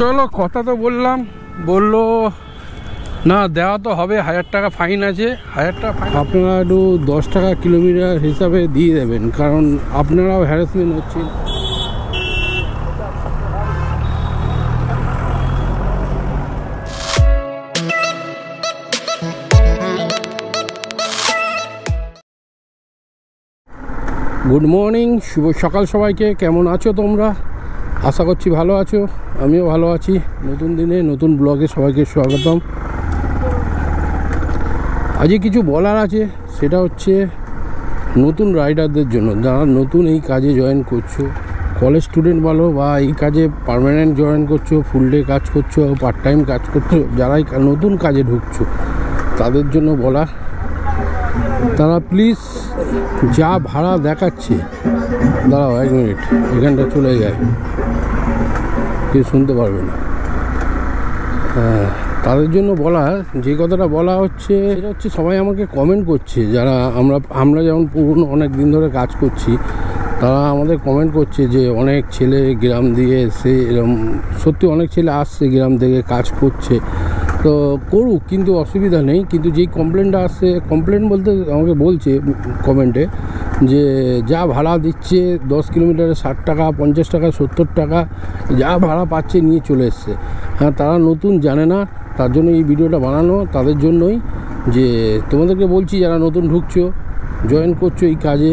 চলো, কথা তো বললাম, বললো না দেওয়া তো হবে, 1000 টাকা ফাইন আছে। 1000 টাকা ফাইন আপনারা একটু 10 টাকা কিলোমিটার হিসাবে দিয়ে দেবেন, কারণ আপনারাও হ্যারাসমেন্ট হচ্ছেন। গুড মর্নিং, শুভ সকাল সবাইকে। কেমন আছো তোমরা? আশা করছি ভালো আছো, আমিও ভালো আছি। নতুন দিনে নতুন ব্লগে সবাইকে স্বাগতম। আজকে কিছু বলার আছে, সেটা হচ্ছে নতুন রাইডারদের জন্য, যারা নতুন এই কাজে জয়েন করছো, কলেজ স্টুডেন্ট বলো বা এই কাজে পার্মানেন্ট জয়েন করছো, ফুল ডে কাজ করছো, পার্ট টাইম কাজ করছো, যারাই নতুন কাজে ঢুকছো তাদের জন্য বলা, তারা প্লিজ যা ভাড়া দেখাচ্ছে, দাঁড়াও 1 মিনিট, এখানটা চলে যায়, কেউ শুনতে পারবে না। তাদের জন্য বলা, যে কথাটা বলা হচ্ছে এটা হচ্ছে, সবাই আমাকে কমেন্ট করছে, যারা আমরা যেমন পুরনো অনেক দিন ধরে কাজ করছি, তারা আমাদের কমেন্ট করছে যে অনেক ছেলে গ্রাম দিয়ে এসে এরকম, সত্যি অনেক ছেলে আসছে গ্রাম থেকে কাজ করছে, তো করুক, কিন্তু অসুবিধা নেই। কিন্তু যেই কমপ্লেনটা আসছে, কমপ্লেন বলতে আমাকে বলছে কমেন্টে যে যা ভাড়া দিচ্ছে 10 কিলোমিটারে 60 টাকা, 50 টাকা, 70 টাকা, যা ভাড়া পাচ্ছে নিয়ে চলে এসছে। হ্যাঁ, তারা নতুন জানে না, তার জন্য এই ভিডিওটা বানানো, তাদের জন্যই। যে তোমাদেরকে বলছি, যারা নতুন ঢুকছো, জয়েন করছো এই কাজে,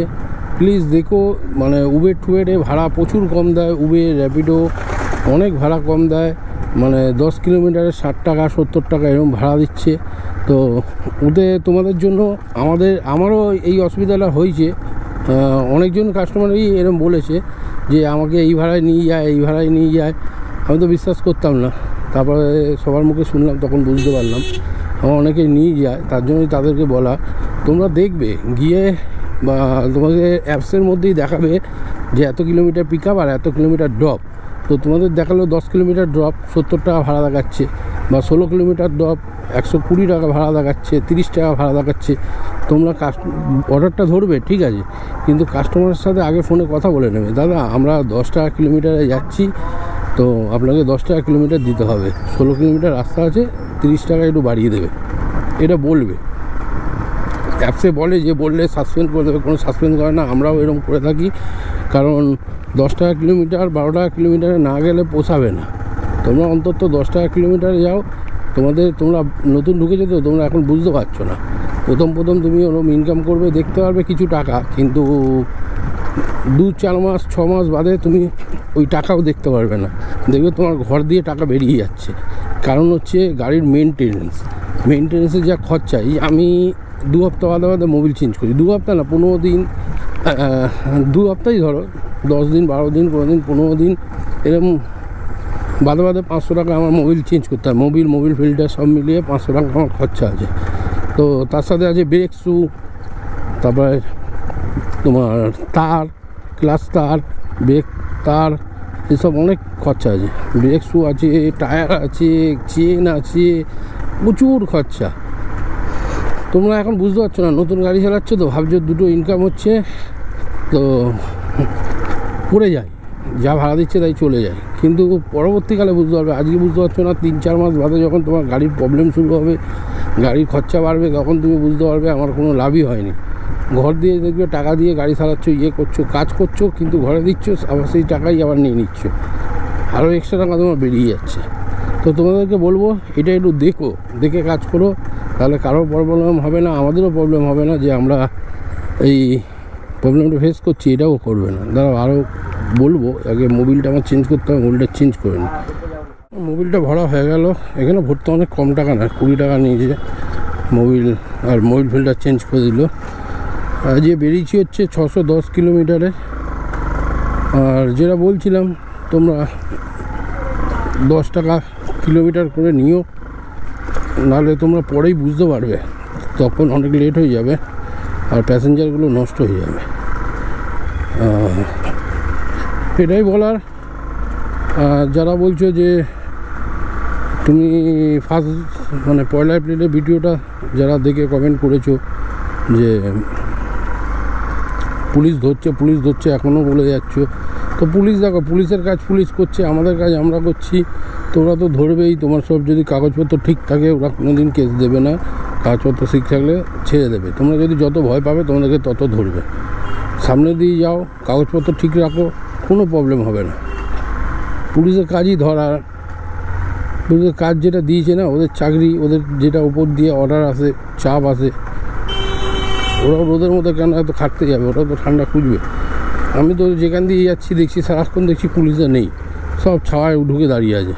প্লিজ দেখো, মানে উবের টুবেরে ভাড়া প্রচুর কম দেয়, উবের র্যাপিডো অনেক ভাড়া কম দেয়, মানে 10 কিলোমিটারে 60 টাকা 70 টাকা এরকম ভাড়া দিচ্ছে। তো ওতে তোমাদের জন্য আমারও এই অসুবিধাটা হয়েছে। অনেকজন কাস্টমারই এরকম বলেছে যে আমাকে এই ভাড়ায় নিয়ে যায়, এই ভাড়ায় নিয়ে যায়। আমি তো বিশ্বাস করতাম না, তারপরে সবার মুখে শুনলাম, তখন বুঝতে পারলাম আমার অনেকে নিয়ে যায়। তার জন্যই তাদেরকে বলা, তোমরা দেখবে গিয়ে, বা তোমাকে অ্যাপসের মধ্যেই দেখাবে যে এত কিলোমিটার পিক আপ আর এত কিলোমিটার ড্রপ। তো তোমাদের দেখালো 10 কিলোমিটার ড্রপ 70 টাকা ভাড়া দেখাচ্ছে, বা 16 কিলোমিটার ড্রপ 120 টাকা ভাড়া দেখাচ্ছে, 30 টাকা ভাড়া দেখাচ্ছে। তোমরা অর্ডারটা ধরবে, ঠিক আছে, কিন্তু কাস্টমারের সাথে আগে ফোনে কথা বলে নেবে, দাদা আমরা 10 টাকা কিলোমিটারে যাচ্ছি, তো আপনাকে 10 টাকা কিলোমিটার দিতে হবে, 16 কিলোমিটার রাস্তা আছে, 30 টাকা একটু বাড়িয়ে দেবে, এটা বলবে। অ্যাপসে বলে যে বললে সাসপেন্ড করে দেবে, কোনো সাসপেন্ড করে না, আমরাও এরকম করে থাকি, কারণ 10 টাকা কিলোমিটার 12 টাকা কিলোমিটারে না গেলে পোষাবে না। তোমরা অন্তত 10 টাকা কিলোমিটারে যাও। তোমরা নতুন ঢুকেছো তো, তোমরা এখন বুঝতে পারছো না। প্রথম তুমি ওরকম ইনকাম করবে, দেখতে পারবে কিছু টাকা, কিন্তু 2-4 মাস 6 মাস বাদে তুমি ওই টাকাও দেখতে পারবে না, দেখবে তোমার ঘর দিয়ে টাকা বেরিয়ে যাচ্ছে। কারণ হচ্ছে গাড়ির মেনটেন্যান্সের যা খরচা। আমি 2 হপ্তাহ বাদে মোবিল চেঞ্জ করি, 2 হপ্তাহ না 15 দিন, 2 হপ্তাহই ধরো, 10 দিন 12 দিন, কোনো দিন 15 দিন, এরকম বাদে 500 টাকা আমার মোবিল চেঞ্জ করতে হয়। মোবিল ফিল্টার সব মিলিয়ে 500 টাকা আমার খরচা আছে। তো তার সাথে আছে ব্রেক শু, তারপরে তোমার তার, ক্লাস তার, ব্রেক তার, এসব অনেক খরচা আছে। ব্রেক শু আছে, টায়ার আছে, চেন আছে, প্রচুর খরচা। তোমরা এখন বুঝতে পারছো না, নতুন গাড়ি চালাচ্ছ তো, ভাবছো দুটো ইনকাম হচ্ছে, তো করে যায়, যা ভাড়া দিচ্ছে তাই চলে যায়, কিন্তু পরবর্তীকালে বুঝতে পারবে। আজকে বুঝতে পারছো না, 3-4 মাস বাদে যখন তোমার গাড়ির প্রবলেম শুরু হবে, গাড়ির খরচা বাড়বে, তখন তুমি বুঝতে পারবে আমার কোনো লাভই হয়নি। ঘর দিয়ে দেখবে টাকা দিয়ে গাড়ি চালাচ্ছ, করছো, কাজ করছো, কিন্তু ঘরে দিচ্ছ, আবার সেই টাকাই আবার নিয়ে নিচ্ছ, আরও এক্সট্রা টাকা তোমার বেরিয়ে যাচ্ছে। তো তোমাদেরকে বলবো, এটা একটু দেখে কাজ করো, তাহলে কারোর প্রবলেম হবে না, আমাদেরও প্রবলেম হবে না যে আমরা এই প্রবলেমটা ফেস করছি, এটাও করবে না। দাঁড়াও আরও বলবো, আগে মোবিলটা আমার চেঞ্জ করতে হবে, মোবিলটা চেঞ্জ করে নিই। মোবিলটা ভরা হয়ে গেল, এখানে ভরতে অনেক কম টাকা না, 20 টাকা নিয়েছে মোবিল, আর মোবিল ফিল্টার চেঞ্জ করে দিল। যে বেরিয়েছি হচ্ছে 610 কিলোমিটারে। আর যেটা বলছিলাম, তোমরা 10 টাকা কিলোমিটার করে নিও, নাহলে তোমরা পরেই বুঝতে পারবে, তখন অনেক লেট হয়ে যাবে আর প্যাসেঞ্জারগুলো নষ্ট হয়ে যাবে। এটাই বলার। যারা বলছো যে তুমি পয়লা এপ্রিলের ভিডিওটা যারা দেখে কমেন্ট করেছো যে পুলিশ ধরছে এখনও বলে যাচ্ছ, তো পুলিশ দেখো, পুলিশের কাজ পুলিশ করছে, আমাদের কাজ আমরা করছি। তোরা তো ধরবেই, তোমার সব যদি কাগজপত্র ঠিক থাকে ওরা কোনোদিন কেস দেবে না, কাগজপত্র ঠিক থাকলে ছেড়ে দেবে। তোমরা যদি যত ভয় পাবে তোমাদেরকে তত ধরবে। সামনে দিয়ে যাও, কাগজপত্র ঠিক রাখো, কোনো প্রবলেম হবে না। পুলিশের কাজই ধরা, পুলিশের কাজ যেটা দিয়েছে না, ওদের চাকরি, ওদের যেটা উপর দিয়ে অর্ডার আসে, চাপ আসে, ওরাও রোদের মধ্যে কেন এত খাটতে যাবে, ওরা তো ঠান্ডা খুঁজবে। আমি তো যেখান দিয়ে যাচ্ছি দেখছি সারাক্ষণ দেখছি পুলিশরা নেই, সব ছাওয়ায় ঢুকে দাঁড়িয়ে আছে।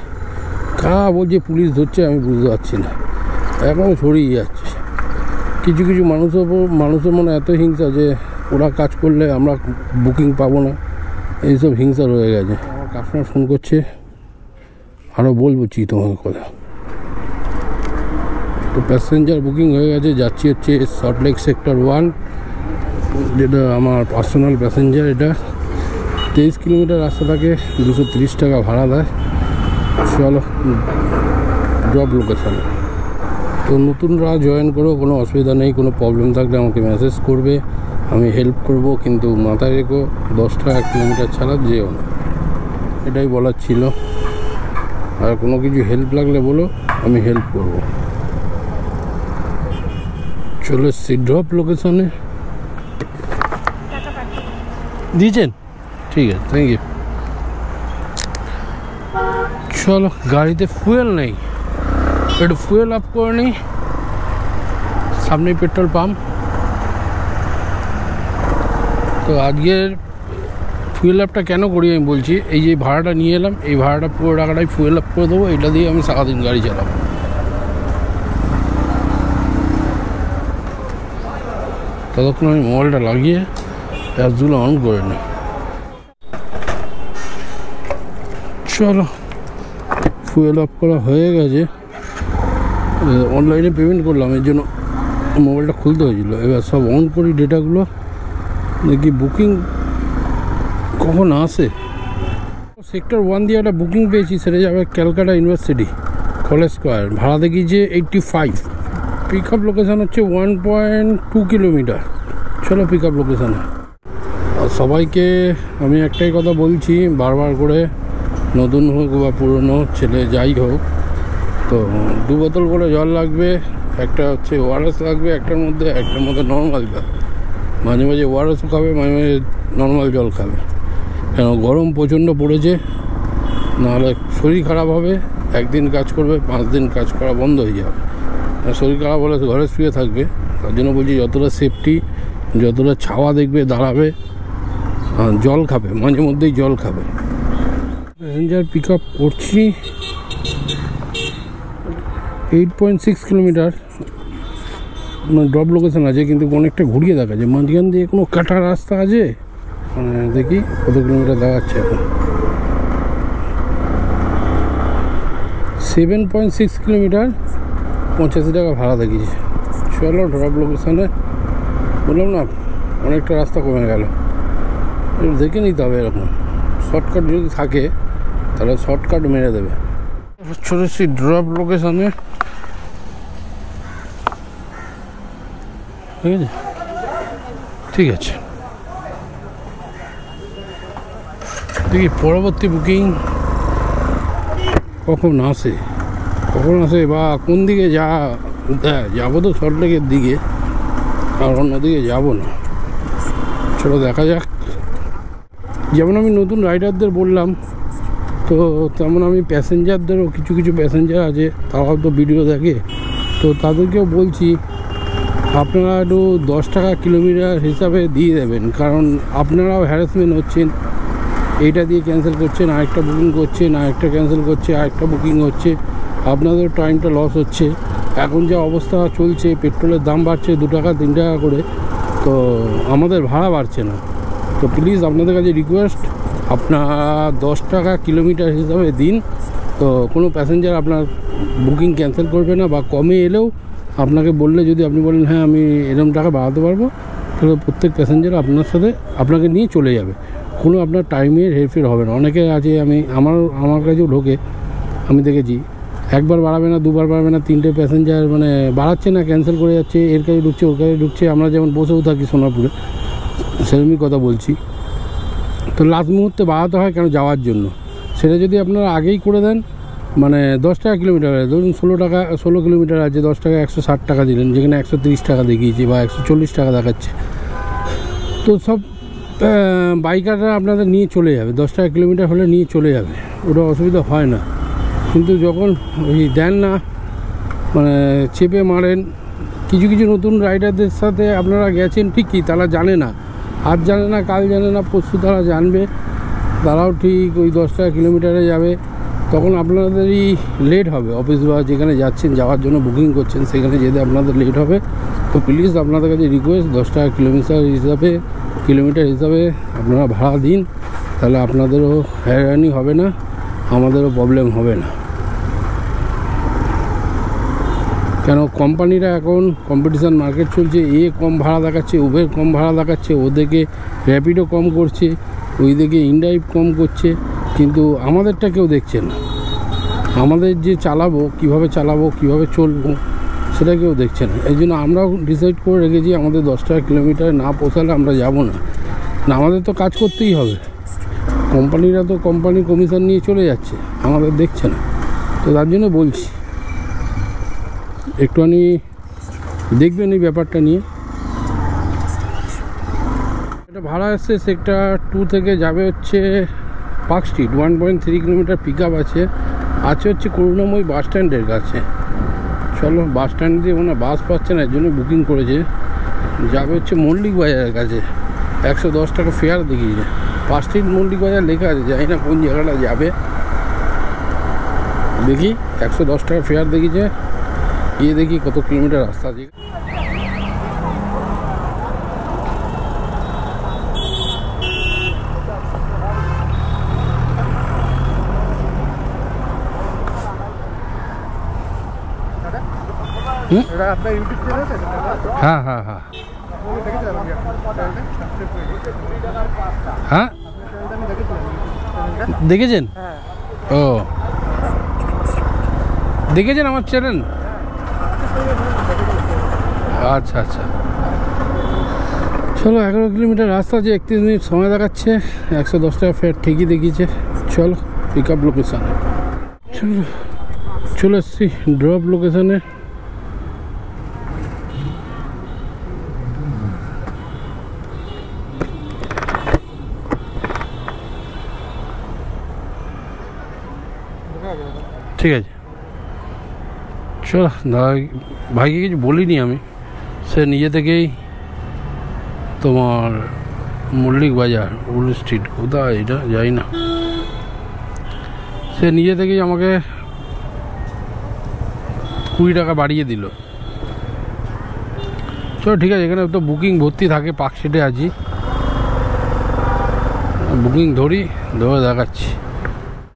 বলছে পুলিশ ধরছে, আমি বুঝতে পারছি না, এখনও ছড়িয়ে যাচ্ছে। কিছু কিছু মানুষের মনে এত হিংসা যে ওরা কাজ করলে আমরা বুকিং পাবো না, এইসব হিংসা রয়ে গেছে। আমার কাস্টমার ফোন করছে, আরও বলবো তোমাকে কথা। তো প্যাসেঞ্জার বুকিং হয়ে গেছে, যাচ্ছি হচ্ছে সল্টলেক সেক্টর 1, যেটা আমার পার্সোনাল প্যাসেঞ্জার। এটা 23 কিলোমিটার রাস্তা থাকে, 230 টাকা ভাড়া দেয়। চলো ড্রপ লোকেশানে। তো নতুনরা জয়েন করো, কোনো অসুবিধা নেই, কোনো প্রবলেম থাকলে আমাকে মেসেজ করবে, আমি হেল্প করব। কিন্তু মাথায় রেখো 10 টাকা কিলোমিটার ছাড়া যেও না, এটাই বলার ছিল। আর কোনো কিছু হেল্প লাগলে বলো, আমি হেল্প করব। চলো এসছি ড্রপ লোকেশনে। দিয়েছেন? ঠিক আছে, থ্যাংক ইউ। চলো, গাড়িতে ফুয়েল নেই, একটু ফুয়েল আপ করে নিই। সামনেই পেট্রোল পাম্প। তো আজকের ফুয়েল আপটা কেন করি আমি বলছি। এই যে ভাড়াটা নিয়ে এলাম, এই ভাড়াটা পুরো টাকাটাই ফুয়েল আপ করে দেবো, এটা দিয়ে আমি সারাদিন গাড়ি চালাবো। ততক্ষণ আমি মোবাইলটা লাগিয়ে অ্যাপসগুলো অন করে নিই। চলো, ফুয়েল আপ করা হয়ে গেছে, অনলাইনে পেমেন্ট করলাম, এর জন্য মোবাইলটা খুলতে হয়েছিল। এবার সব অন করি ডেটাগুলো, দেখি বুকিং কখন আসে। সেক্টর 1 দিয়ে একটা বুকিং পেয়েছি, সেটা যাবে ক্যালকাটা ইউনিভার্সিটি কলেজ স্কোয়ার। ভাড়া দেখিয়েছে 85। পিক আপ লোকেশান হচ্ছে 1.2 কিলোমিটার। চলো পিক আপ লোকেশানে। সবাইকে আমি একটাই কথা বলছি বারবার করে, নতুন হোক বা পুরনো ছেলে যাই হোক, তো 2 বোতল করে জল লাগবে। একটা হচ্ছে ওআরএস লাগবে, একটার মধ্যে নর্মাল জল। মাঝে মাঝে ওআরএসও খাবে, মাঝে মাঝে নর্মাল জল খাবে, কেন গরম প্রচণ্ড পড়েছে, নাহলে শরীর খারাপ হবে। একদিন কাজ করবে, 5 দিন কাজ করা বন্ধ হয়ে যাবে। শরীর খারাপ হলে ঘরে শুয়ে থাকবে। তার জন্য বলছি যতটা সেফটি, যতটা ছাওয়া দেখবে দাঁড়াবে, জল খাবে, মাঝে মধ্যেই জল খাবে। প্যাসেঞ্জার পিক আপ করছি 8.6 কিলোমিটার ড্রপ লোকেশান আছে, কিন্তু অনেকটা ঘুরিয়ে দেখাচ্ছে। মাঝখান দিয়ে কোনো কাটা রাস্তা আছে, দেখি কত কিলোমিটার দেখাচ্ছে এখন। 7.6 কিলোমিটার, 85 টাকা ভাড়া দেখিয়েছে। চলো ড্রপ লোকেশানে। বললাম না, অনেকটা রাস্তা কমে গেল, দেখে নিতে হবে। এরকম শর্টকাট যদি থাকে তাহলে শর্টকাট মেরে দেবে। চলে এসেছি ড্রপ লোকেশানে, ঠিক আছে, ঠিক আছে। দেখি পরবর্তী বুকিং কখন আসে বা কোন দিকে যাবো। তো সল্টলেকের দিকে, আর অন্যদিকে যাবো না। চলো দেখা যাক। যেমন আমি নতুন রাইডারদের বললাম, তো তেমন আমি প্যাসেঞ্জারদেরও, কিছু কিছু প্যাসেঞ্জার আছে তারাও তো ভিডিও দেখে, তো তাদেরকেও বলছি আপনারা একটু 10 টাকা কিলোমিটার হিসাবে দিয়ে দেবেন, কারণ আপনারাও হ্যারাসমেন্ট হচ্ছেন। এইটা দিয়ে ক্যান্সেল করছেন, আরেকটা বুকিং করছেন, আরেকটা ক্যান্সেল করছে, আরেকটা বুকিং হচ্ছে, আপনাদের টাইমটা লস হচ্ছে। এখন যা অবস্থা চলছে, পেট্রোলের দাম বাড়ছে 2 টাকা 3 টাকা করে, তো আমাদের ভাড়া বাড়ছে না। তো প্লিজ আপনাদের কাছে রিকোয়েস্ট, আপনারা 10 টাকা কিলোমিটার হিসাবে দিন। তো কোনো প্যাসেঞ্জার আপনার বুকিং ক্যান্সেল করবে না, বা কমে এলেও আপনাকে বললে, যদি আপনি বলেন হ্যাঁ আমি এরকম টাকা বাড়াতে পারবো, তাহলে প্রত্যেক প্যাসেঞ্জার আপনার সাথে আপনাকে নিয়ে চলে যাবে, কোনো আপনার টাইমের হেরফের হবে না। অনেকে আছে, আমার কাছেও ঢোকে, আমি দেখেছি, একবার বাড়াবে না, দুবার বাড়াবে না, 3টে প্যাসেঞ্জার মানে বাড়াচ্ছে না, ক্যান্সেল করে যাচ্ছে, এর কাছে ঢুকছে, ওর কাছে ঢুকছে। আমরা যেমন বসেও থাকি সোনারপুরে, সেরকমই কথা বলছি। তো লাস্ট মুহূর্তে বাড়াতে হয় কেন? যাওয়ার জন্য। সেটা যদি আপনারা আগেই করে দেন, মানে 10 টাকা কিলোমিটার, ধরুন 16 কিলোমিটার আছে, 10 টাকা 160 টাকা দিলেন, যেখানে 130 টাকা দেখিয়েছে বা 140 টাকা দেখাচ্ছে। তো সব বাইকাররা আপনাদের নিয়ে চলে যাবে, 10 টাকা কিলোমিটার হলে নিয়ে চলে যাবে, ওটা অসুবিধা হয় না। কিন্তু যখন ওই দেন না, মানে চেপে মারেন, কিছু কিছু নতুন রাইডারদের সাথে আপনারা গেছেন ঠিকই, তারা জানে না, আজ জানে না, কাল জানে না, পরশু তারা জানবে, তারাও ঠিক ওই 10 টাকা কিলোমিটারে যাবে। তখন আপনাদেরই লেট হবে, অফিস বা যেখানে যাচ্ছেন, যাওয়ার জন্য বুকিং করছেন, সেখানে যেতে আপনাদের লেট হবে। তো প্লিজ আপনাদের কাছে রিকোয়েস্ট, 10 টাকা কিলোমিটার হিসাবে আপনারা ভাড়া দিন, তাহলে আপনাদেরও হয়রানি হবে না, আমাদেরও প্রবলেম হবে না। কেন কোম্পানিরা এখন কম্পিটিশান মার্কেট চলছে, কম ভাড়া দেখাচ্ছে, উবের কম ভাড়া দেখাচ্ছে, ওদেরকে র্যাপিডো কম করছে, ওইদিকে ইনড্রাইভ কম করছে, কিন্তু আমাদেরটা কেউ দেখছে না। আমাদের যে চালাবো, কিভাবে চলবো, সেটা কেউ দেখছে না। এই জন্য আমরাও ডিসাইড করে রেখেছি, আমাদের 10 টাকা কিলোমিটার না পোষালে আমরা যাব না। আমাদের তো কাজ করতেই হবে, কোম্পানিরা তো কোম্পানির কমিশন নিয়ে চলে যাচ্ছে, আমাদের দেখছে না। তো তার জন্য বলছি, একটুখানি দেখবেন এই ব্যাপারটা নিয়ে। এটা ভাড়া আসছে সেক্টর 2 থেকে যাবে হচ্ছে Park Street, 1.3 kilometre pick up আছে হচ্ছে করুণাময়ী বাস স্ট্যান্ডের কাছে। চলো, বাস স্ট্যান্ড দিয়ে মনে বাস পাচ্ছে না, এর জন্য বুকিং করেছে, যাবে হচ্ছে মল্লিক বাজারের কাছে। 110 টাকা ফেয়ার দেখিয়েছে, পার্ক স্ট্রিট মল্লিক বাজার লেখা আছে, জানি না কোন জায়গাটা যাবে, দেখি 110 টাকা ফেয়ার দেখিয়েছে, গিয়ে দেখি কত কিলোমিটার রাস্তা আছে। হ্যাঁ হ্যাঁ হ্যাঁ হ্যাঁ, দেখেছেন? ও, দেখেছেন আমার চ্যানেল? আচ্ছা আচ্ছা, চলো 11 কিলোমিটার রাস্তা আছে, 31 মিনিট সময় দেখাচ্ছে, 110 টাকা ফেয়ার ঠিকই দেখিয়েছে। চলো পিক আপ লোকেশানে চলে এসছি, ড্রপ লোকেশানে। ঠিক আছে, চলো, ভাইকে কিছু বলিনি আমি, সে নিজে থেকেই তোমার মল্লিক বাজার, উল স্ট্রিট কোথায় এটা যাই না, সে নিজে থেকেই আমাকে 20 টাকা বাড়িয়ে দিল। চলো ঠিক আছে, এখানে তো বুকিং ভর্তি থাকে, পার্ক স্ট্রিটে আছি, বুকিং ধরে দেখাচ্ছি।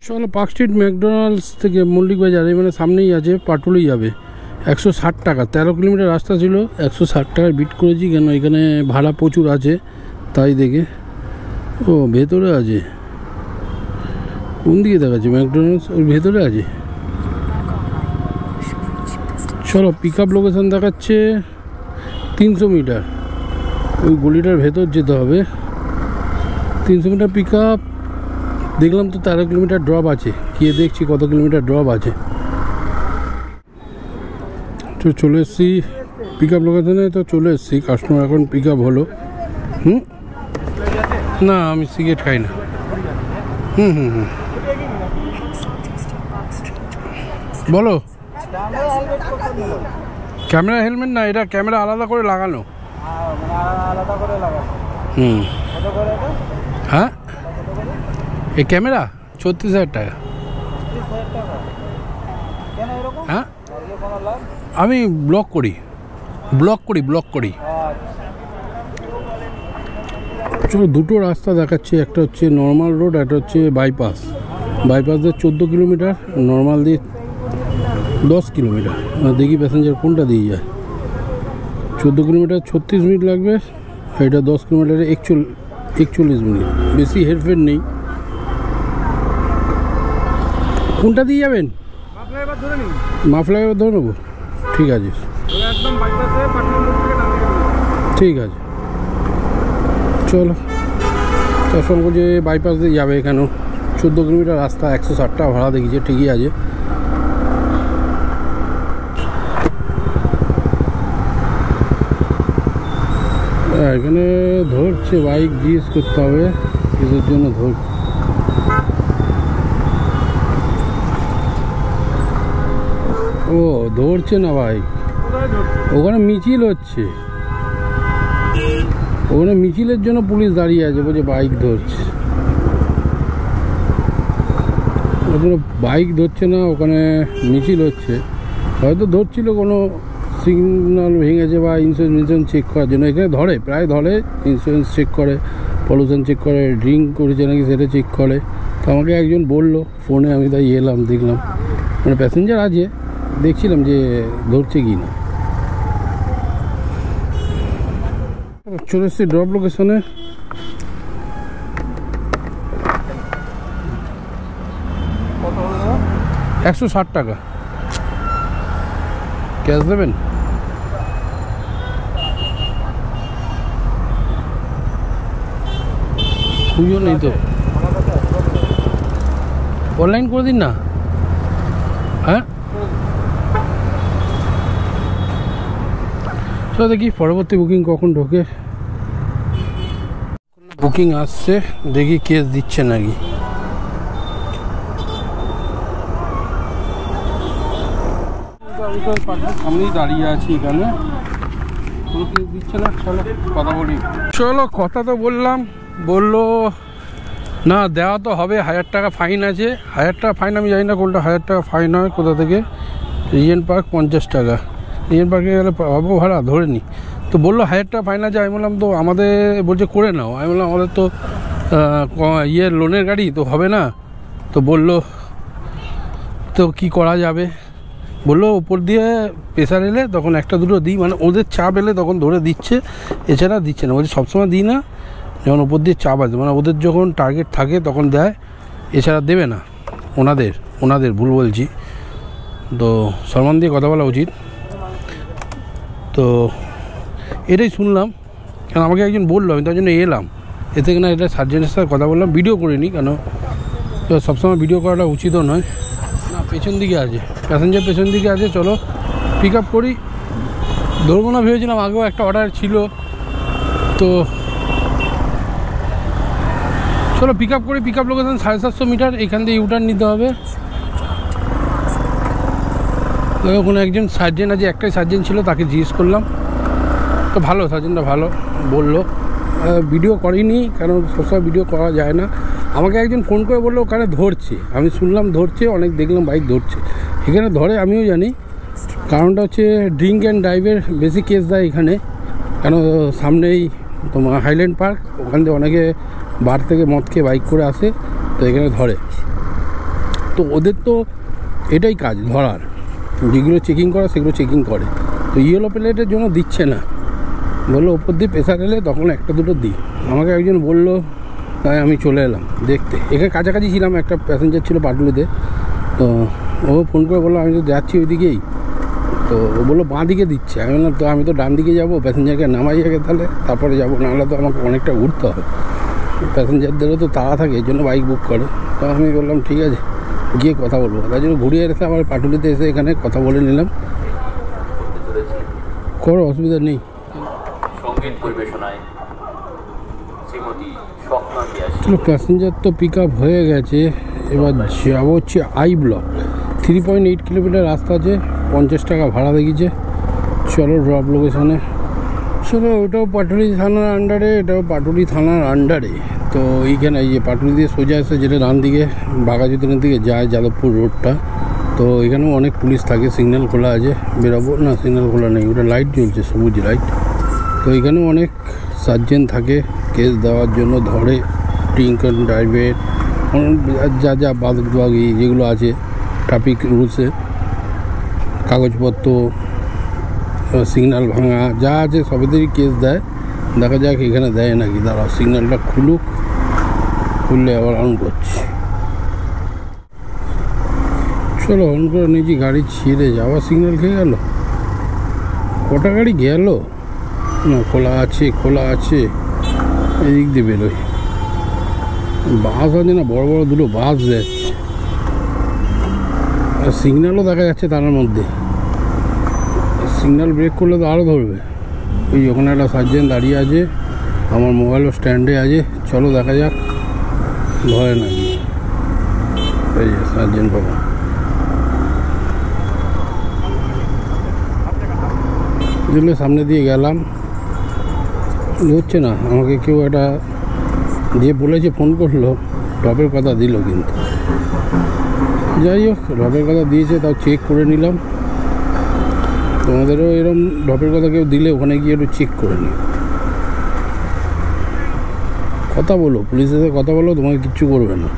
চলো, পার্ক স্ট্রিট ম্যাকডোনাল্ডস থেকে মল্লিক বাজার মানে সামনেই আছে, পাটুলি যাবে, 160 টাকা, 13 কিলোমিটার রাস্তা ছিল, 160 টাকায় বিট করেছি। কেন, এখানে ভাড়া প্রচুর আছে তাই দেখে। ও ভেতরে আছে, কোন দিকে দেখাচ্ছে ম্যাকডোনাল্ডস? ওর ভেতরে আছে। চলো, পিক আপ লোকেশান দেখাচ্ছে 300 মিটার, ওই গলিটার ভেতর যেতে হবে। 300 মিটার পিক আপ, দেখলাম তো 13 কিলোমিটার ড্রপ আছে, গিয়ে দেখছি কত কিলোমিটার ড্রপ আছে। তো চলে এসেছি পিক আপ লোকেশানে, তো চলে এসেছি, কাস্টমার এখন পিক আপ হলো। না, আমি সিগারেট খাই না। বলো। ক্যামেরা হেলমেট না, এটা ক্যামেরা আলাদা করে লাগানো। হ্যাঁ, এই ক্যামেরা 34,000 টাকা। হ্যাঁ, আমি ব্লগ করি। চলো, দুটো রাস্তা দেখাচ্ছি, একটা হচ্ছে নর্মাল রোড, একটা হচ্ছে বাইপাস দিয়ে 14 কিলোমিটার, নর্মাল দিয়ে 10 কিলোমিটার। দেখি প্যাসেঞ্জার কোনটা দিয়ে যায়। 14 কিলোমিটার 36 মিনিট লাগবে, এটা 10 কিলোমিটারে 41 মিনিট, বেশি হেরফের নেই। কোনটা দিয়ে যাবেন? মাফলা এবার ধরে নেবো, ঠিক আছে, ঠিক আছে। চলো, চশমগঞ্জে বাইপাস দিয়ে যাবে, এখানেও 14 কিলোমিটার রাস্তা, 160 টাকা ভাড়া দেখিয়েছে, ঠিকই আছে। এখানে ধরছে বাইক, জিজ্ঞেস করতে হবে কিসের জন্য ধর। ও ধরছে না বাইক, ওখানে মিছিল হচ্ছে, ওখানে মিছিলের জন্য পুলিশ দাঁড়িয়ে আছে, বলছে বাইক ধরছে। ওখানে বাইক ধরছে না, ওখানে মিছিল হচ্ছে, হয়তো ধরছিল কোনো সিগন্যাল ভেঙেছে বা ইন্স্যুরেন্স চেক করার জন্য। এখানে ধরে, প্রায় ধরে, ইন্স্যুরেন্স চেক করে, পলিউশন চেক করে, ড্রিঙ্ক করেছে নাকি সেটা চেক করে। তো আমাকে একজন বললো ফোনে, আমি তাই এলাম, দেখলাম মানে প্যাসেঞ্জার আছে, দেখছিলাম যে ধরছে কি না। চলে এসছি ড্রপ লোকেশনে। $160 ক্যাশ দেবেন? খুঁজো নেই তো, অনলাইন করে দিন না। হ্যাঁ চলো দেখি পরবর্তী বুকিং কখন ঢোকে। বুকিং আসছে, দেখি কেস দিচ্ছে নাকি। আমি তো সামনেই দাঁড়িয়ে আছি, এখানে কোনো কেস দিচ্ছে না। চলো কথা বলি। চলো কথা তো বললাম, বললো না দেওয়া তো হবে, $1000 ফাইন আছে। $1000 ফাইন, আমি জানি না কোনটা $1000 ফাইন হয়, কোথা থেকে। রিজেন্ট পার্ক $50, রিজেন্ট পার্কে গেলে পাবো ভাড়া, ধরে নি। তো বললো $1000 ফাইন আছে। আমি বললাম তো আমাদের, বলছে করে নাও। আমি বললাম আমাদের তো লোনের গাড়ি তো হবে না। তো বললো তো কি করা যাবে, বললো ওপর দিয়ে প্রেশার এলে তখন একটা দুটো দিই, মানে ওদের চাপ এলে তখন ধরে দিচ্ছে, এছাড়া দিচ্ছে না। বলছে সবসময় দিই না, যখন ওপর দিয়ে চাপ আসে, মানে ওদের যখন টার্গেট থাকে তখন দেয়, এছাড়া দেবে না। ওনাদের ভুল বলছি, তো সম্মান দিয়ে কথা বলা উচিত। তো এটাই শুনলাম, কারণ আমাকে একজন বললো, আমি তার জন্য এলাম। এতে কিনা এটা সার্জেন্টের সাথে কথা বললাম, ভিডিও করিনি, কেন সবসময় ভিডিও করাটা উচিতও নয়। না পেছন দিকে আছে, প্যাসেঞ্জার পেছন দিকে আছে। চলো পিক আপ করি। ধরবো না ভেবেছিলাম, আগেও একটা অর্ডার ছিল। তো চলো পিক আপ করি। পিক আপ লোকেশন 750 মিটার, এখান থেকে ইউটার্ন নিতে হবে। ওখানে একজন সার্জেন্ট আছে, একটাই সার্জেন্ট ছিল, তাকে জিজ্ঞেস করলাম। তো ভালো, সার্জেন্টটা ভালো বললো। ভিডিও করিনি, কারণ সবসময় ভিডিও করা যায় না। আমাকে একজন ফোন করে বললো ওখানে ধরছে, আমি শুনলাম ধরছে, অনেক দেখলাম বাইক ধরছে। এখানে ধরে আমিও জানি, কারণটা হচ্ছে ড্রিঙ্ক অ্যান্ড ড্রাইভের বেশি কেস দেয় এখানে। কেন সামনেই তোমার হাইল্যান্ড পার্ক, ওখান থেকে অনেকে বার থেকে মদ খেয়ে বাইক করে আসে, তো এখানে ধরে। তো ওদের তো এটাই কাজ, ধরার, যেগুলো চেকিং করা সেগুলো চেকিং করে। তো ইয়েলো প্লেটের জন্য দিচ্ছে না, বললো ওপর দিয়ে প্রেশার এলে তখন একটা দুটো দিই। আমাকে একজন বললো, তাই আমি চলে এলাম দেখতে। এখানে কাছাকাছি ছিলাম, একটা প্যাসেঞ্জার ছিল পাটুলিতে। তো ও ফোন করে বললো আমি তো যাচ্ছি ওইদিকেই। তো ও বললো বাঁ দিকে দিচ্ছে। আমি বললাম তো আমি তো ডান দিকে যাবো, প্যাসেঞ্জারকে নামাই আগে তাহলে তারপরে যাবো, নাহলে তো আমাকে অনেকটা ঘুরতে হবে। প্যাসেঞ্জারদেরও তো তাড়া থাকে, এই জন্য বাইক বুক করে। তো আমি বললাম ঠিক আছে, গিয়ে কথা বলবো। তাই জন্য ঘুরিয়ে এসে আমার পাটুলিতে এসে এখানে কথা বলে নিলাম। কোনো অসুবিধা নেই। চলো প্যাসেঞ্জার তো পিক আপ হয়ে গেছে, এবার যাবো হচ্ছে আই ব্লক। 3.8 কিলোমিটার রাস্তা আছে, $50 ভাড়া দেখিয়েছে। চলো ড্রপ লোকেশনে। চলো ওটাও পাটুলি থানার আন্ডারে, এটাও পাটুলি থানার আন্ডারে। তো এইখানে এই যে পাটুলি দিয়ে সোজা আসে, যেটা ডান দিকে বাঘাযতীনের দিকে যায়, যাদবপুর রোডটা। তো এখানেও অনেক পুলিশ থাকে, সিগন্যাল খোলা আছে, বেরোবো না, সিগন্যাল খোলা নেই, ওটা লাইট জ্বলছে, সবুজ লাইট। তো এখানেও অনেক সার্জেন্ট থাকে কেস দেওয়ার জন্য, ধরে ড্রিঙ্ক অ্যান্ড ড্রাইভের যা যা বাদবাকি যেগুলো আছে ট্রাফিক রুলসে, কাগজপত্র, সিগন্যাল ভাঙা যা আছে সবেতেই কেস দেয়। দেখা যাক এখানে দেয় নাকি। দাঁড়া সিগন্যালটা খুলুক, খুললে আবার অন করছি। চলো অন করে নিয়েছি, গাড়ি ছেড়ে যাওয়া সিগন্যাল খেয়ে গেল। কটা গাড়ি গেল না, খোলা আছে, খোলা আছে, এদিক দিয়ে বেরোয়। বাস আছে না, বড় বড় দুটো বাস যাচ্ছে, আর সিগন্যালও দেখা যাচ্ছে তার মধ্যে। সিগন্যাল ব্রেক করলে তো আরও ধরবে। ওই ওখানে একটা সার্জেন্ট দাঁড়িয়ে আছে, আমার মোবাইলও স্ট্যান্ডে আছে। চলো দেখা যাক, ভয় না। এই যে সার্জেন্ট বাবা, দিলে সামনে দিয়ে গেলাম, হচ্ছে না। আমাকে কেউ একটা দিয়ে বলেছে, ফোন করলো, ড্রপের কথা দিল, কিন্তু যাই হোক ড্রপের কথা দিয়েছে, তাও চেক করে নিলাম। তোমাদেরও এরকম ড্রপের কথা কেউ দিলে ওখানে গিয়ে একটু চেক করে নিও। কথা বলো, পুলিশের সাথে কথা বলো, তোমাকে কিচ্ছু করবে না।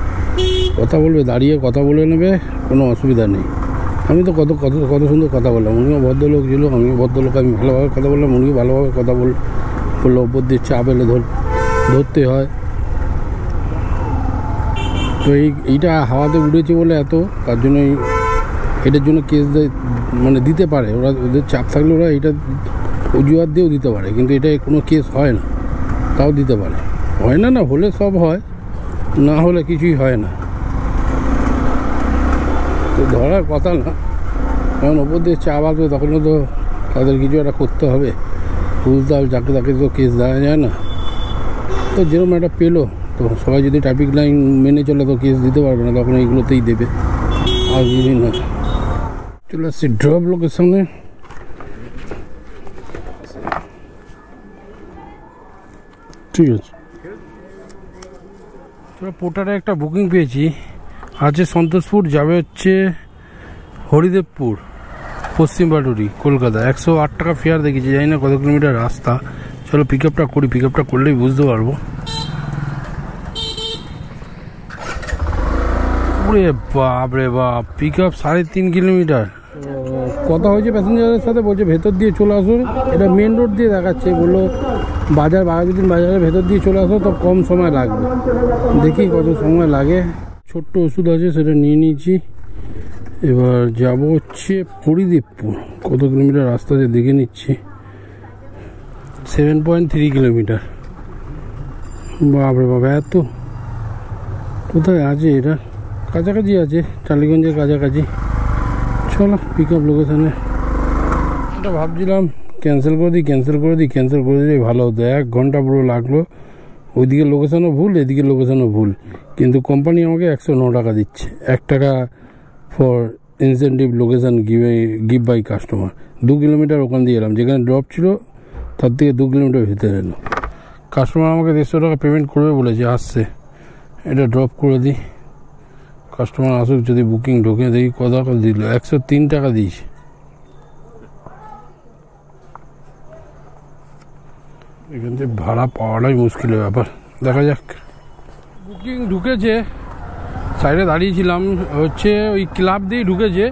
কথা বলবে, দাঁড়িয়ে কথা বলে নেবে, কোনো অসুবিধা নেই। আমি তো কত কত কত সুন্দর কথা বললাম, উনিও ভদ্রলোক ছিল, আমিও ভদ্রলোক, আমি ভালোভাবে কথা বললাম, উনিও ভালোভাবে কথা বললো। ওপর দিয়ে চাপ এলে ধরতে হয়। তো এইটা হাওয়াতে উড়েছে বলে এত, তার জন্য এটার জন্য কেস মানে দিতে পারে ওরা, ওদের চাপ থাকলে ওরা এটা অজুহাত দিয়েও দিতে পারে, কিন্তু এটা কোনো কেস হয় না, তাও দিতে পারে। হয় না, না হলে সব হয়, না হলে কিছুই হয় না। তো ধরার কথা না, যখন ওপর দিয়ে চাপ আসবে তখনও তো তাদের কিছু একটা করতে হবে, বুঝতে হবে, যাকে তাকে তো কেস দেওয়া যায় না। তো যেরকম একটা পেলো, তো সবাই যদি ট্রাফিক লাইন মেনে চলে তো কেস দিতে পারবে না, তখন এইগুলোতেই দেবে, আর কিছুই না। চলে আসছি ড্রপ লোকেশনে। ঠিক আছে, পোর্টারে একটা বুকিং পেয়েছি, আছে সন্তোষপুর, যাবে হচ্ছে হরিদেবপুর, পশ্চিম বাটুরি, কলকাতা। 108 টাকা ফেয়ার দেখেছি, জানি না কত কিলোমিটার রাস্তা। চলো পিক আপটা করি, পিক আপটা করলেই বুঝতে পারবো। ওরে বাপ রে বাপ, পিক আপ 3.5 কিলোমিটার। কথা হয়েছে প্যাসেঞ্জারের সাথে, বলছে ভেতর দিয়ে চলে আসুন, এটা মেন রোড দিয়ে দেখাচ্ছে, বললো বাজার বাঘাযতীন বাজারের ভেতর দিয়ে চলে আসো, তো কম সময় লাগবে। দেখি কত সময় লাগে। ছোট্ট ওষুধ আছে, সেটা নিয়ে নিয়েছি। এবার যাব হচ্ছে হরিদেবপুর, কত কিলোমিটার রাস্তা আছে দেখে নিচ্ছি। 7.3 কিলোমিটার। বাপরে বাবা, এত কোথায় আছে এটা? কাছাকাছি আছে, টালিগঞ্জের কাছাকাছি। চলো পিক আপ লোকেশানে। এটা ভাবছিলাম ক্যান্সেল করে দিই ভালো হতো। 1 ঘন্টা পুরো লাগলো, ওইদিকে লোকেশানও ভুল, এদিকে লোকেশানও ভুল, কিন্তু কোম্পানি আমাকে 109 টাকা দিচ্ছে। 1 টাকা for incentive location give by customer. 2 kilometre ওখান দিয়ে এলাম, যেখানে ড্রপ ছিল তার থেকে 2 কিলোমিটার ভিতরে এলো। কাস্টমার আমাকে 150 টাকা পেমেন্ট করবে বলেছে, আসছে। এটা ড্রপ করে দিই, কাস্টমার আসুক, যদি বুকিং ঢোকে। দেখি কত টাকা দিল, 103 টাকা দিয়েছে। এখান থেকে ভাড়া পাওয়াটাই মুশকিলের ব্যাপার, দেখা যাক। বুকিং ঢুকেছে, সাইডে দাঁড়িয়েছিলাম, হচ্ছে ওই ক্লাব দিয়েই ঢুকেছে।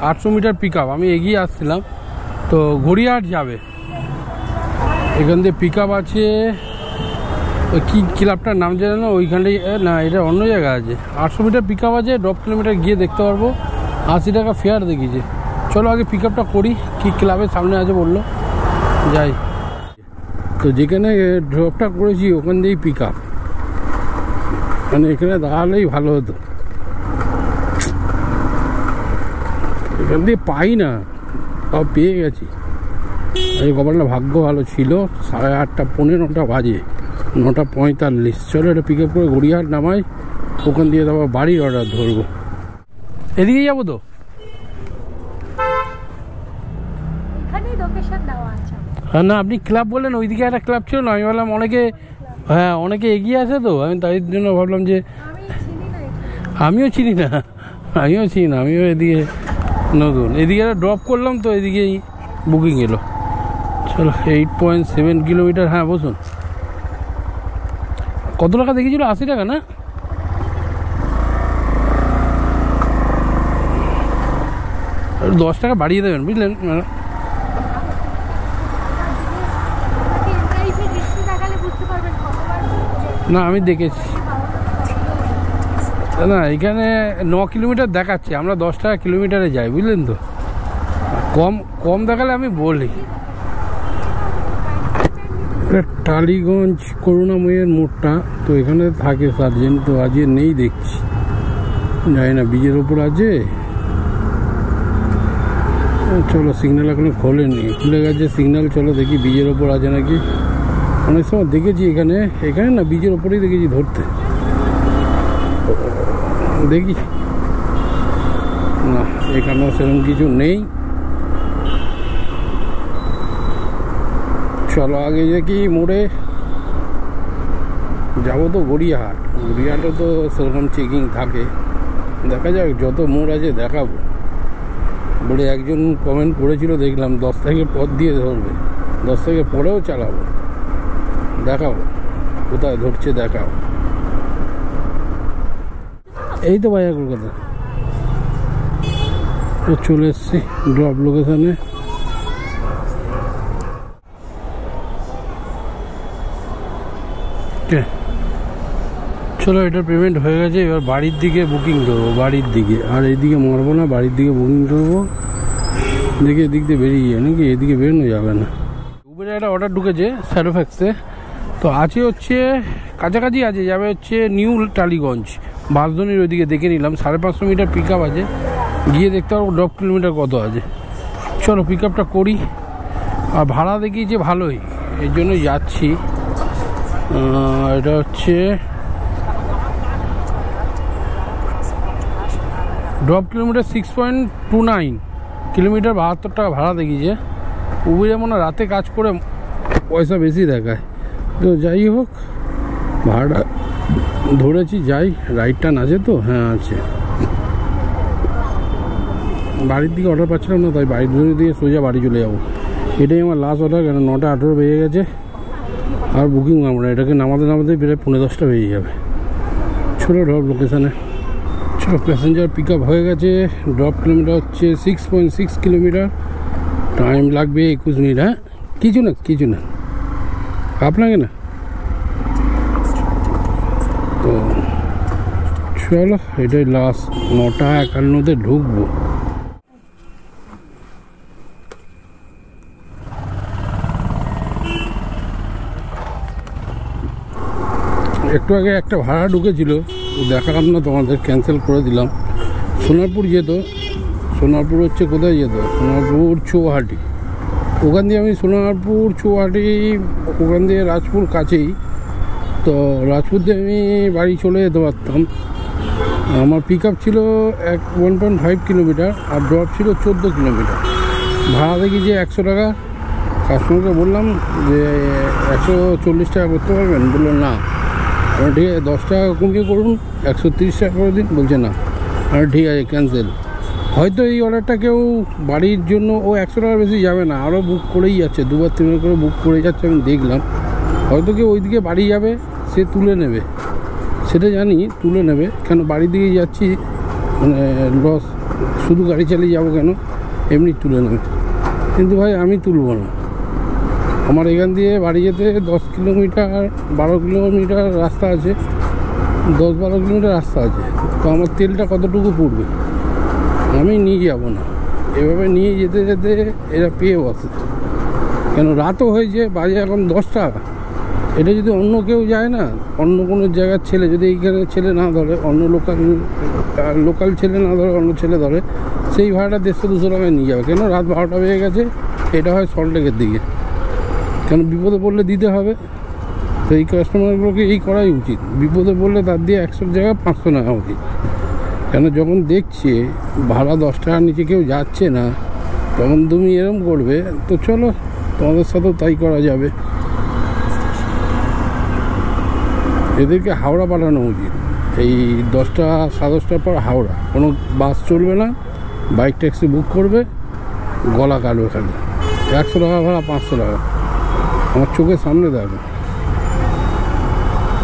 800 মিটার পিক আপ। আমি এগিয়ে আসছিলাম, তো গড়িয়াহাট যাবে, এখান থেকে পিক আপ আছে। কি ক্লাবটার নাম জানো না, ওইখানটাই না, এটা অন্য জায়গায় আছে। 800 মিটার পিক আপ আছে, 10 কিলোমিটার গিয়ে দেখতে পারবো। 80 টাকা ফেয়ার দেখিয়েছে। চলো আগে পিক আপটা করি, কি ক্লাবের সামনে আছে বললো, যাই। তো যেখানে ড্রপটা করেছি ওখান দিয়েই পিক আপ, মানে এখানে দাঁড়ালেই ভালো হতো। এখান দিয়ে পাই না, তাও পেয়ে গেছি। এই কপালটা ভাগ্য ভালো ছিল। 8:30 পৌনে 9টা বাজে, 9:45। চলো এটা পিক আপ করে গড়িয়াহাট নামাই, ওখান দিয়ে তারপর বাড়ির অর্ডার ধরবো। এদিকে যাবো তো, হ্যাঁ না আপনি ক্লাব বললেন, ওইদিকে একটা ক্লাব ছিল না, আমি ভাবলাম অনেকে, হ্যাঁ অনেকে এগিয়ে আছে, তো আমি তাই জন্য ভাবলাম যে আমিও চিনি না, আমিও এদিকে নতুন। এদিকে একটা ড্রপ করলাম, তো এদিকেই বুকিং এলো। চলো 8.7 কিলোমিটার। হ্যাঁ বসুন। কত টাকা দেখেছিল? 80 টাকা না? আর 10 টাকা বাড়িয়ে দেবেন, বুঝলেন ম্যাডাম? না আমি দেখেছি না, এখানে 9 কিলোমিটার দেখাচ্ছে, আমরা 10 টাকা কিলোমিটারে যাই, বুঝলেন তো। কম দেখালে আমি বলি। টালিগঞ্জ করুণাময়ের মোড়টা, তো এখানে থাকে সার্জেন্ট, তো আজকে নেই দেখছি, জানি না ব্রিজের ওপর আছে। চলো সিগন্যাল এখনো খোলেনি, খুলে গেছে সিগন্যাল। চলো দেখি ব্রিজের ওপর আছে নাকি। অনেক সময় দেখেছি এখানে না ব্রিজের ওপরেই দেখেছি ধরতে, দেখি না এখানেও সেরকম কিছু নেই। চলো আগে দেখি মোড়ে যাবো তো গড়িয়াহাটে তো সেরকম চেকিং থাকে, দেখা যাক যত মোড় আছে দেখাবো বলে একজন কমেন্ট করেছিল দেখলাম 10 তারিখের পর দিয়ে ধরবে, 10 তারিখের পরেও চালাবো, দেখাবো কোথায় ধরছে দেখাও। এই তো ভাইয়া কলকাতা চলে এসছি ড্রপ লোকেশনে। চলো এটা পেমেন্ট হয়ে গেছে, এবার বাড়ির দিকে বুকিং করবো, বাড়ির দিকে আর এইদিকে মারবো না, বাড়ির দিকে বুকিং করবো। দেখি এদিক দিয়ে বেরিয়ে যায় নাকি, এদিকে বেরোনো যাবে না। উবেরে একটা অর্ডার ঢুকেছে স্যারোফ্যাক্সে, তো আছে হচ্ছে কাছাকাছি আছে, যাবে হচ্ছে নিউ টালিগঞ্জ বাসদনির ওইদিকে দেখে নিলাম। 550 মিটার পিক আপ আছে, গিয়ে দেখতে পারবো ড্রপ কিলোমিটার কত আছে। চলো পিক আপটা করি, আর ভাড়া দেখিয়েছে ভালোই, এর জন্য যাচ্ছি। এটা হচ্ছে ড্রপ কিলোমিটার 6.29 কিলোমিটার, 72 টাকা ভাড়া দেখিয়েছে। উবেরে মনে রাতে কাজ করে পয়সা বেশি দেখায়, তো যাই হোক ভাড়া ধরেছি, যাই। রাইড টান আছে তো, হ্যাঁ আছে। বাড়ির দিকে অর্ডার পাচ্ছিলাম না, তাই বাড়ির দিয়ে সোজা বাড়ি চলে যাবো। এটাই আমার লাস্ট অর্ডার, কেন 9:18 বেজে গেছে, আর বুকিং আমরা এটাকে নামাতে প্রায় 10:15 বেজে যাবে। চলো ড্রপ লোকেশানে। চলো প্যাসেঞ্জার পিক আপ হয়ে গেছে, ড্রপ কিলোমিটার হচ্ছে 6.6 কিলোমিটার, টাইম লাগবে 21 মিনিট। হ্যাঁ কিছু না আপনাকে না, তো চলো এটাই লাস্ট। 9:51 ঢুকবো। একটু আগে একটা ভাড়া ঢুকেছিল, দেখালাম না তোমাদের, ক্যান্সেল করে দিলাম। সোনারপুর যেত, সোনারপুর হচ্ছে কোথায় যেত, সোনারপুর চৌহাটি। ওখান দিয়ে আমি সোনারপুর চৌহাটি, ওখান দিয়ে রাজপুর কাছেই, তো রাজপুর দিয়ে আমি বাড়ি চলে যেতে পারতাম। আমার পিক আপ ছিল 1.5 কিলোমিটার আর ড্রপ ছিল 14 কিলোমিটার। ভাড়া দেখি যে 100 টাকা। কাস্টমারকে বললাম যে 140 টাকা করতে পারবেন, বললো না। ঠিক আছে 10 টাকা কমিয়ে করুন, 130 টাকা করে দিন, বলছে না। আর ঠিক আছে ক্যান্সেল। হয়তো এই অর্ডারটা কেউ বাড়ির জন্য ও 100 টাকার বেশি যাবে না, আরও বুক করেই যাচ্ছে, 2বার 3বার করে বুক করে যাচ্ছে, আমি দেখলাম। হয়তো কেউ ওইদিকে বাড়ি যাবে, সে তুলে নেবে, সেটা জানি তুলে নেবে, কেন বাড়ির দিকে যাচ্ছি, মানে লস, শুধু গাড়ি চালিয়ে যাবো কেন, এমনি তুলে নেবে। কিন্তু ভাই আমি তুলব না, আমার এখান দিয়ে বাড়ি যেতে 10 কিলোমিটার 12 কিলোমিটার রাস্তা আছে, 10-12 কিলোমিটার রাস্তা আছে, তো আমার তেলটা কতটুকু পড়বে, আমি নিয়ে যাব না। এভাবে নিয়ে যেতে যেতে এরা পেয়ে বসে, কেন রাতও হয়েছে, বাজে এখন 10টা। এটা যদি অন্য কেউ যায় না, অন্য কোনো জায়গার ছেলে, যদি এইখানে ছেলে না ধরে, অন্য লোকাল ছেলে না ধরে, অন্য ছেলে ধরে, সেই ভাড়াটা 150-200 টাকায় নিয়ে যাবে। কেন রাত 12টা বেজে গেছে, এটা হয় সল্টলেকের দিকে, কেন বিপদে পড়লে দিতে হবে। তো এই কাস্টমারগুলোকে এই করাই উচিত, বিপদে পড়লে তার দিয়ে 100 জায়গায় 500 নেওয়া উচিত। কেন যখন দেখছে ভাড়া 10 টাকার নিচে কেউ যাচ্ছে না, তখন তুমি এরম করবে, তো চলো তোমাদের সাথেও তাই করা যাবে। এদেরকে হাওড়া পাঠানো উচিত, এই 10টা 10:30টার পর হাওড়া, কোনো বাস চলবে না, বাইক ট্যাক্সি বুক করবে, গলা কাটবে খালি, 100 টাকা ভাড়া 500 টাকা, আমার চোখের সামনে দেখো।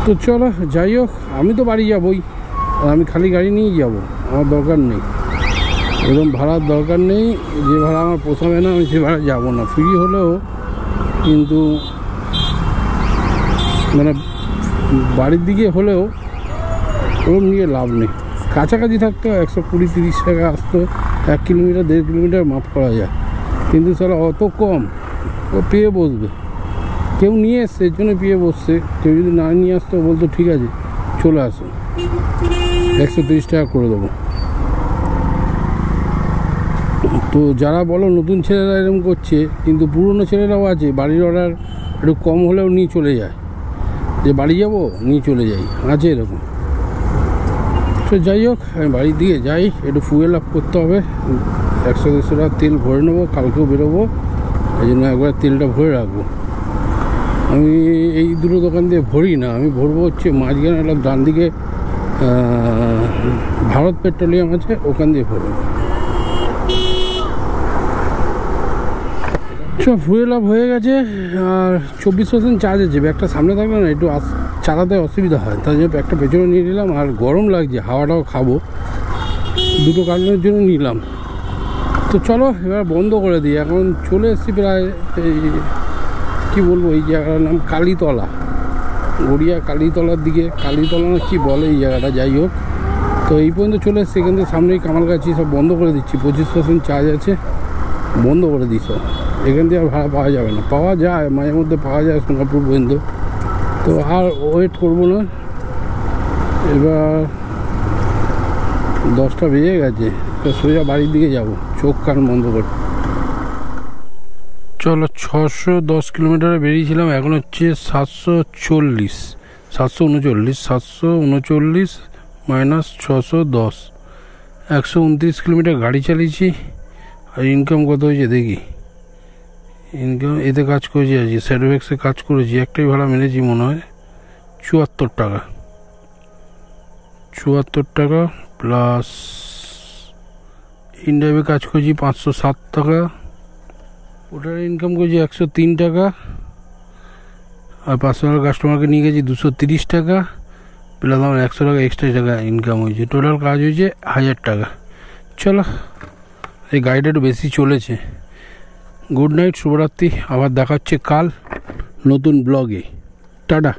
তো চলো যাই হোক, আমি তো বাড়ি যাবই, আমি খালি গাড়ি নিয়েই যাবো, আমার দরকার নেই, এরকম ভাড়ার দরকার নেই। যে ভাড়া আমার পোষাবে না আমি সে ভাড়া যাবো না, ফ্রি হলেও, কিন্তু মানে বাড়ির দিকে হলেও ওরকম নিয়ে লাভ নেই। কাছাকাছি থাকতো 120-30 টাকা আসতো, 1 কিলোমিটার 1.5 কিলোমিটার মাপ করা যায়, কিন্তু সারা অত কম, ও পেয়ে বসবে। কেউ নিয়ে এসছে এর জন্য পেয়ে বসছে, কেউ যদি না নিয়ে আসতো বলতো ঠিক আছে চলে আসো, 130 টাকা করে দেবো। তো যারা বলো নতুন ছেলেরা এরকম করছে, কিন্তু পুরনো ছেলেরাও আছে বাড়ির অর্ডার একটু কম হলেও নিয়ে চলে যায়, যে বাড়ি যাব নিয়ে চলে যাই, আছে এরকম। তো যাই হোক, আমি বাড়ির দিকে যাই, একটু ফুয়েল আপ করতে হবে। 100-150 টাকা তেল ভরে নেবো, কালকেও বেরোবো, এই জন্য একবার তেলটা ভরে রাখবো। আমি এই দুটো দোকান দিয়ে ভরি না, আমি ভরবো হচ্ছে মাঝখানে একটা ডান দিকে ভারত পেট্রোলিয়াম আছে, ওখান দিয়ে ভরবো। সব ফুয়েল আপ হয়ে গেছে, আর 24% চার্জ আছে। ব্যাগটা সামনে থাকলে না একটু চালাতে অসুবিধা হয়, তাই জন্য ব্যাগটা পেছনে নিয়ে নিলাম। আর গরম লাগছে, হাওয়াটাও খাবো, দুটো কারণের জন্য নিলাম। তো চলো এবার বন্ধ করে দিই। এখন চলে এসেছি প্রায় এই কী বলবো, এই জায়গাটার নাম কালীতলা, গড়িয়া কালীতলার দিকে, কালীতলা না কী বলে এই জায়গাটা, যাই হোক। তো এই পর্যন্ত চলে এসেছি, এখান থেকে সামনেই কামালগাছি, সব বন্ধ করে দিচ্ছি। 25% চার্জ আছে, বন্ধ করে দিই সব। এখান থেকে আর ভাড়া পাওয়া যাবে না, পাওয়া যায় মাঝে মধ্যে, পাওয়া যায় সোনারপুর পর্যন্ত। তো আর ওয়েট করবো না, এবার 10টা বেজে গেছে, তো সোজা বাড়ির দিকে যাব, চোখ কান বন্ধ করে। চলো 610 কিলোমিটারে বেরিয়েছিলাম, এখন হচ্ছে 739 মাইনাস 610, 129 কিলোমিটার গাড়ি চালিয়েছি। আর ইনকাম কত হয়েছে দেখি, ইনকাম এতে কাজ করেছি, আজকে স্যাডোভ্যাক্সে কাজ করেছি, একটাই ভাড়া মেরেছি মনে হয় 74 টাকা, 74 টাকা প্লাস ইনড্রাইভে কাজ করেছি 507 টাকা, ওটার ইনকাম করেছি 103 টাকা। আর পার্সোনাল কাস্টমারকে নিয়ে গেছি 230 টাকা, প্লাস আমার 100 টাকা এক্সট্রা টাকা ইনকাম হয়েছে, টোটাল কাজ হয়েছে 1000 টাকা। চলো, এই গাড়িটা একটু বেশি চলেছে। গুড নাইট, শুভরাত্রি, আবার দেখা হচ্ছে কাল নতুন ব্লগে। টাটা।